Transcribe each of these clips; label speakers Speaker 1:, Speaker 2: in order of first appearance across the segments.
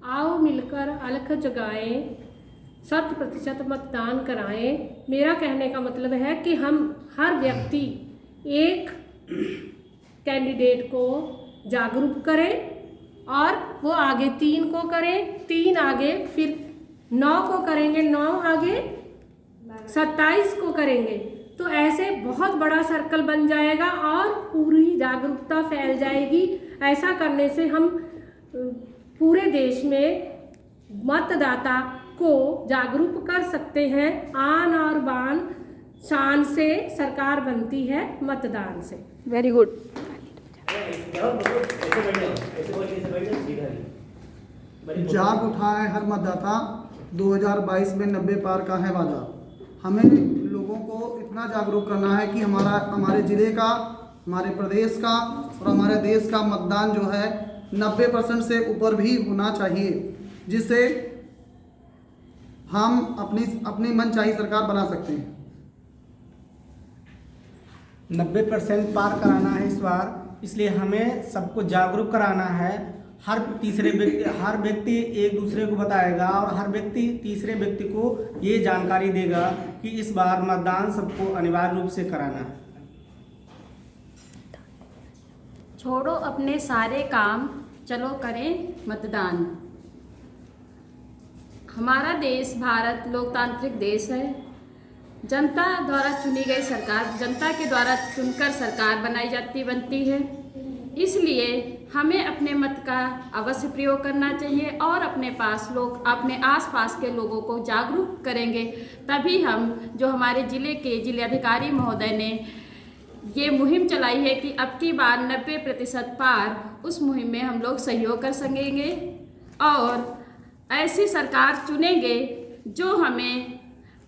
Speaker 1: आओ मिलकर अलख जगाएं, 100% मतदान कराएं। मेरा कहने का मतलब है कि हम हर व्यक्ति एक कैंडिडेट को जागरूक करें और वो आगे 3 को करें, 3 आगे फिर 9 को करेंगे, 9 आगे 27 को करेंगे। तो ऐसे बहुत बड़ा सर्कल बन जाएगा और पूरी जागरूकता फैल जाएगी। ऐसा करने से हम पूरे देश में मतदाता को जागरूक कर सकते हैं। आन और बान शान से सरकार बनती है मतदान से।
Speaker 2: Very good.
Speaker 3: जाग उठा है हर मतदाता, 2022 में 90 पार का है वादा। हमें लोगों को इतना जागरूक करना है कि हमारे ज़िले का, हमारे प्रदेश का और हमारे देश का मतदान जो है 90% से ऊपर भी होना चाहिए, जिससे हम अपनी मनचाही सरकार बना सकते हैं।
Speaker 4: 90% पार कराना है इस बार, इसलिए हमें सबको जागरूक कराना है। हर व्यक्ति एक दूसरे को बताएगा और हर व्यक्ति तीसरे व्यक्ति को ये जानकारी देगा कि इस बार मतदान सबको अनिवार्य रूप से कराना है।
Speaker 5: छोड़ो अपने सारे काम, चलो करें मतदान। हमारा देश भारत लोकतांत्रिक देश है। जनता द्वारा चुनी गई सरकार, जनता के द्वारा चुनकर सरकार बनती है। इसलिए हमें अपने मत का अवश्य प्रयोग करना चाहिए और अपने आसपास के लोगों को जागरूक करेंगे, तभी हम जो हमारे जिले अधिकारी महोदय ने ये मुहिम चलाई है कि अब की बार 90% पार, उस मुहिम में हम लोग सहयोग कर सकेंगे और ऐसी सरकार चुनेंगे जो हमें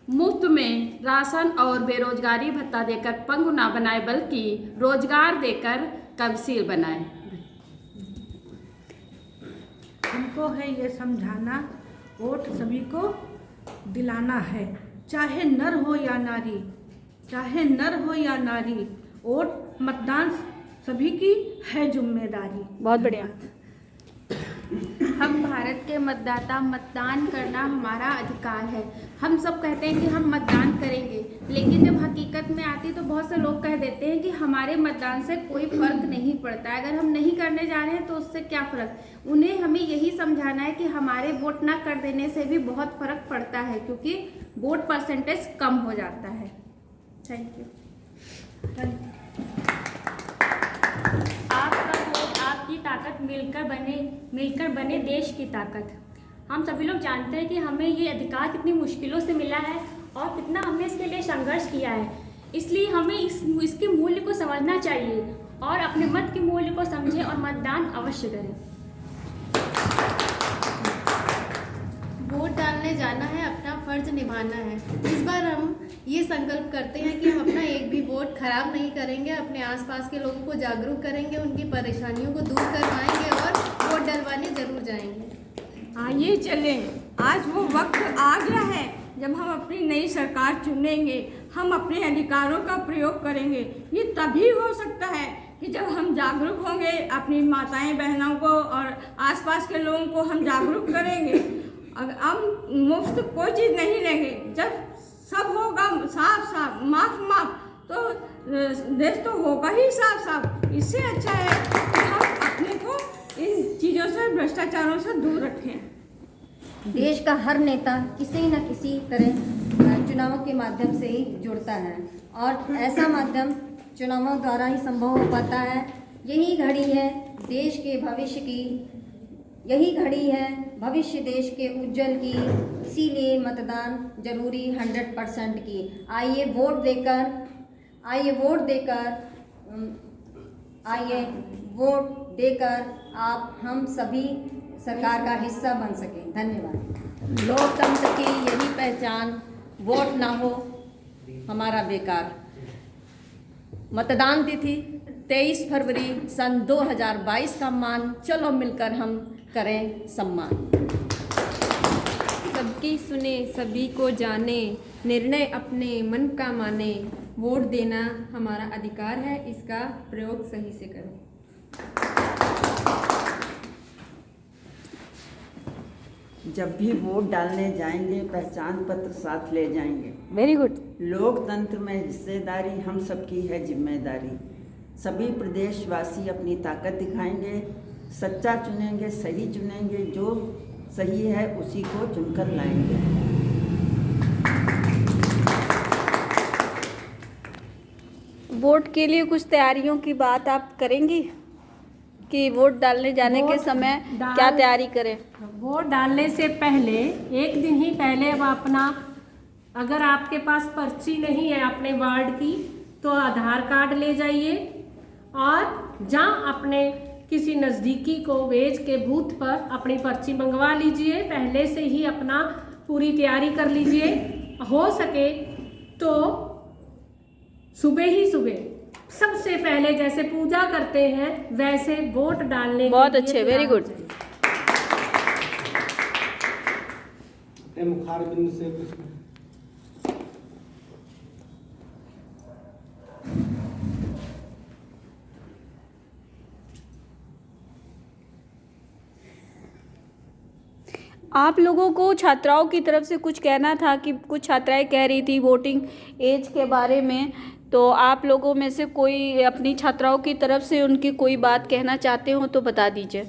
Speaker 5: मुफ्त में राशन और बेरोजगारी भत्ता देकर पंगु ना बनाए, बल्कि रोजगार देकर कर्मशील बनाए।
Speaker 6: हमको है ये समझाना, वोट सभी को दिलाना है, चाहे नर हो या नारी, चाहे नर हो या नारी, वोट मतदान सभी की है जिम्मेदारी।
Speaker 2: बहुत बढ़िया।
Speaker 7: हम भारत के मतदाता, मतदान करना हमारा अधिकार है। हम सब कहते हैं कि हम मतदान करेंगे, लेकिन जब हकीकत में आती तो बहुत से लोग कह देते हैं कि हमारे मतदान से कोई फर्क नहीं पड़ता है। अगर हम नहीं करने जा रहे हैं तो उससे क्या फ़र्क। उन्हें हमें यही समझाना है कि हमारे वोट ना कर देने से भी बहुत फ़र्क पड़ता है, क्योंकि वोट परसेंटेज कम हो जाता है। Thank you.
Speaker 8: आपका वोट, आपकी ताकत मिलकर बने देश की ताकत। हम सभी लोग जानते हैं कि हमें ये अधिकार कितनी मुश्किलों से मिला है और कितना हमने इसके लिए संघर्ष किया है। इसलिए हमें इसके मूल्य को समझना चाहिए और अपने मत के मूल्य को समझें और मतदान अवश्य करें।
Speaker 7: वोट डालने जाना है, अपना फर्ज निभाना है। इस बार हम ये संकल्प करते हैं कि हम अपना एक भी वोट खराब नहीं करेंगे, अपने आसपास के लोगों को जागरूक करेंगे, उनकी परेशानियों को दूर करवाएंगे और वोट डलवाने जरूर जाएंगे।
Speaker 6: आइए चलें, आज वो वक्त आ गया है जब हम अपनी नई सरकार चुनेंगे, हम अपने अधिकारों का प्रयोग करेंगे। ये तभी हो सकता है कि जब हम जागरूक होंगे, अपनी माताएं बहनों को और आसपास के लोगों को हम जागरूक करेंगे। अगर हम मुफ्त कोई चीज़ नहीं लेंगे, जब सब होगा साफ माफ तो देश तो होगा ही साफ। इससे अच्छा है कि हम अपने को इन चीज़ों से, भ्रष्टाचारों से दूर रखें।
Speaker 9: देश का हर नेता किसी न किसी तरह चुनावों के माध्यम से ही जुड़ता है और ऐसा माध्यम चुनावों द्वारा ही संभव हो पाता है। यही घड़ी है देश के भविष्य की, यही घड़ी है भविष्य देश के उज्जवल की। इसीलिए मतदान जरूरी 100% की। आइए वोट देकर आप हम सभी सरकार का हिस्सा बन सकें। धन्यवाद।
Speaker 5: लोकतंत्र की यही पहचान, वोट ना हो हमारा बेकार। मतदान तिथि 23 फरवरी सन 2022 का मान, चलो मिलकर हम करें सम्मान।
Speaker 2: सबकी सुने, सभी को जाने, निर्णय अपने मन का माने। वोट देना हमारा अधिकार है, इसका प्रयोग सही से करें।
Speaker 10: जब भी वोट डालने जाएंगे पहचान पत्र साथ ले जाएंगे।
Speaker 2: Very good.
Speaker 10: लोकतंत्र में हिस्सेदारी हम सबकी है जिम्मेदारी। सभी प्रदेशवासी अपनी ताकत दिखाएंगे, सच्चा चुनेंगे, सही चुनेंगे, जो सही है उसी को चुनकर लाएंगे।
Speaker 2: वोट के लिए कुछ तैयारियों की बात आप करेंगी कि वोट डालने जाने के समय क्या तैयारी करें?
Speaker 1: वोट डालने से पहले एक दिन ही पहले अब अपना, अगर आपके पास पर्ची नहीं है अपने वार्ड की तो आधार कार्ड ले जाइए और जहाँ अपने किसी नज़दीकी को भेज के बूथ पर अपनी पर्ची मंगवा लीजिए। पहले से ही अपना पूरी तैयारी कर लीजिए। हो सके तो सुबह सबसे पहले जैसे पूजा करते हैं वैसे वोट डालने
Speaker 2: बहुत
Speaker 1: के लिए
Speaker 2: अच्छे, वेरी गुड।
Speaker 4: मुखार बिंदु से कुछ
Speaker 2: आप लोगों को छात्राओं की तरफ से कुछ कहना था कि कुछ छात्राएं कह रही थी वोटिंग एज के बारे में, तो आप लोगों में से कोई अपनी छात्राओं की तरफ से उनकी कोई बात कहना चाहते हो तो बता दीजिए।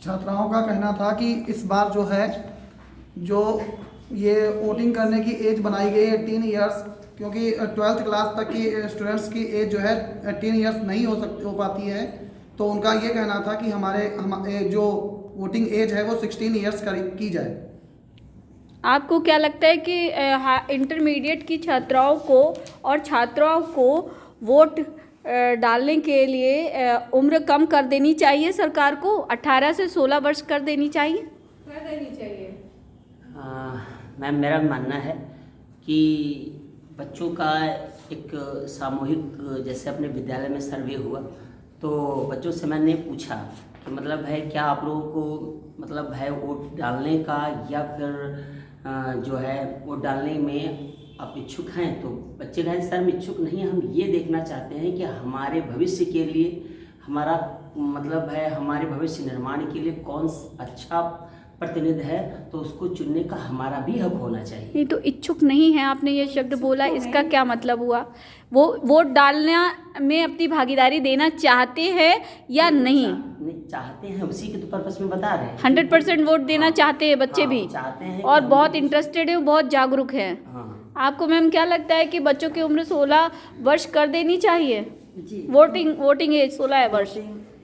Speaker 3: छात्राओं का कहना था कि इस बार जो है जो ये वोटिंग करने की एज बनाई गई है 18 ईयर्स, क्योंकि 12th क्लास तक की स्टूडेंट्स की एज जो है 18 ईयर्स नहीं हो पाती है। तो उनका ये कहना था कि हमारे जो वोटिंग एज है वो 16 ईयर्स की जाए।
Speaker 2: आपको क्या लगता है कि इंटरमीडिएट की छात्राओं को और छात्राओं को वोट डालने के लिए उम्र कम कर देनी चाहिए? सरकार को 18 से 16 वर्ष कर देनी चाहिए?
Speaker 11: मैम, मेरा मानना है कि बच्चों का एक सामूहिक, जैसे अपने विद्यालय में सर्वे हुआ तो बच्चों से मैंने पूछा कि मतलब है क्या आप लोगों को मतलब है वोट डालने का, या फिर जो है वोट डालने में आप इच्छुक हैं? तो बच्चे कहें सर हम इच्छुक नहीं, हम ये देखना चाहते हैं कि हमारे भविष्य के लिए, हमारा मतलब है हमारे भविष्य निर्माण के लिए कौन अच्छा प्रतिनिधि है तो उसको चुनने का हमारा भी हक होना चाहिए।
Speaker 2: नहीं तो इच्छुक नहीं है, आपने ये शब्द बोला, इसका क्या मतलब हुआ? वो वोट डालना में अपनी भागीदारी देना चाहते हैं या नहीं?
Speaker 11: नहीं चाहते हैं, उसी के तो पर्पस में बता रहे हैं।
Speaker 2: 100% वोट देना चाहते हैं बच्चे भी,
Speaker 11: चाहते हैं
Speaker 2: और बहुत इंटरेस्टेड है, बहुत जागरूक है। आपको मैम क्या लगता है कि बच्चों की उम्र 16 वर्ष कर देनी चाहिए?
Speaker 10: जी,
Speaker 2: वोटिंग एज 16 वर्ष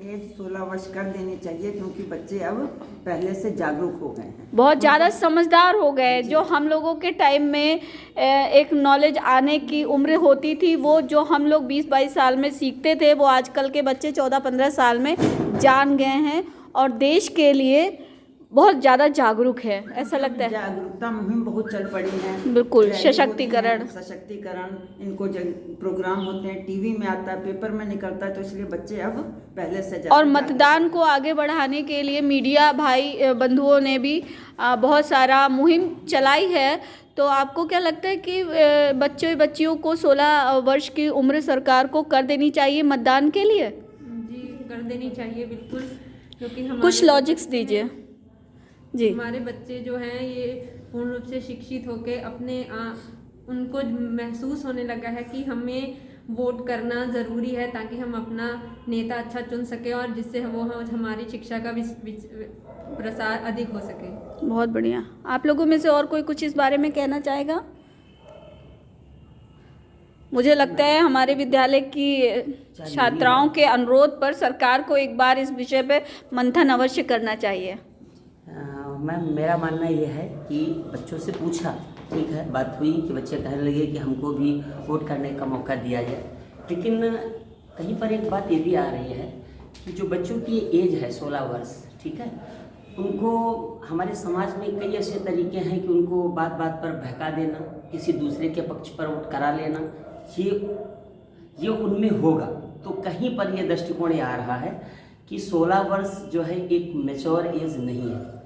Speaker 10: एज 16 वर्ष कर देनी चाहिए, क्योंकि बच्चे अब पहले से जागरूक हो गए हैं,
Speaker 2: बहुत ज़्यादा समझदार हो गए। जो हम लोगों के टाइम में एक नॉलेज आने की उम्र होती थी, वो जो हम लोग 20-22 साल में सीखते थे, वो आजकल के बच्चे 14-15 साल में जान गए हैं और देश के लिए बहुत ज़्यादा जागरूक है, ऐसा लगता है।
Speaker 10: जागरूकता मुहिम बहुत चल पड़ी है,
Speaker 2: बिल्कुल। सशक्तिकरण,
Speaker 10: इनको प्रोग्राम होते हैं, टीवी में आता है, पेपर में निकलता है, तो इसलिए बच्चे अब पहले से
Speaker 2: और मतदान को आगे बढ़ाने के लिए मीडिया भाई बंधुओं ने भी बहुत सारा मुहिम चलाई है। तो आपको क्या लगता है कि बच्चियों को 16 वर्ष की उम्र सरकार को कर देनी चाहिए मतदान के लिए? जी कर देनी चाहिए, बिल्कुल, क्योंकि
Speaker 12: कुछ लॉजिक्स दीजिए जी।
Speaker 2: हमारे बच्चे जो हैं ये पूर्ण रूप से शिक्षित होकर अपने उनको महसूस होने लगा है कि हमें वोट करना ज़रूरी है, ताकि हम अपना नेता अच्छा चुन सकें और जिससे वो हमारी शिक्षा का प्रसार अधिक हो सके।
Speaker 12: बहुत बढ़िया। आप लोगों में से और कोई कुछ इस बारे में कहना चाहेगा? मुझे लगता है हमारे विद्यालय की छात्राओं के अनुरोध पर सरकार को एक बार इस विषय पे मंथन अवश्य करना चाहिए।
Speaker 11: मैम, मेरा मानना ये है कि बच्चों से पूछा, ठीक है, बात हुई कि बच्चे कहने लगे कि हमको भी वोट करने का मौका दिया जाए, लेकिन कहीं पर एक बात ये भी आ रही है कि जो बच्चों की एज है 16 वर्ष, ठीक है, उनको हमारे समाज में कई ऐसे तरीके हैं कि उनको बात बात पर बहका देना, किसी दूसरे के पक्ष पर वोट करा लेना, ये उनमें होगा। तो कहीं पर ये दृष्टिकोण आ रहा है कि 16 वर्ष जो है एक मैच्योर एज नहीं है।